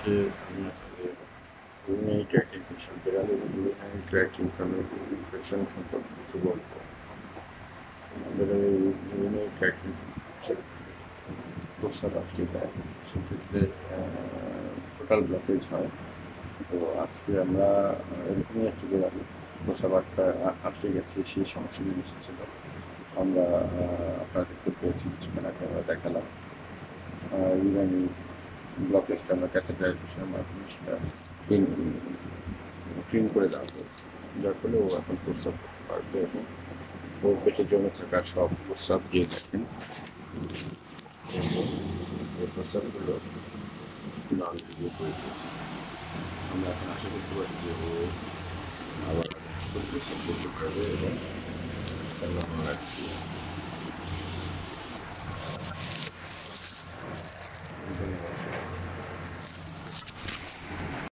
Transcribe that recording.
আজকে আমি আপনাদের ইউরিনারি ট্র্যাক্ট ইনফেকশন, বিড়াল এবং ইউরিনারি ট্র্যাক্ট ইনফেকশন সম্পর্কে কিছু বলবো। আমাদের এই ইউরিনারি ট্র্যাক্ট ইনফেকশন প্রস্রাব আটকে যায়, সেক্ষেত্রে টোটাল ব্লকেজ হয়। তো আজকে আমরা এরকমই একটা বিড়াল প্রস্রাব আটকে গেছে, সেই সমস্যা নিয়ে এসেছিল। আমরা আপনারা দেখতে পেয়েছি, কিছুক্ষণ আগে আমরা দেখালাম ইউরিনারি ব্লকেজটা আমরা ক্যাথেটারাইজেশনের মাধ্যমে সেটা ক্লিন করে দেওয়া হয়েছে, যার ফলে ও এখন প্রস্রাব করতে পারবে এবং ওর পেটে জমে থাকা সব প্রস্রাব দিয়ে দেখেন এবং এই প্রস্রাবগুলো নাল দিয়ে করে দিয়েছে। আমরা এখন আশা করতে পারি যে ও আবার প্রস্রাব করতে পারবে এবং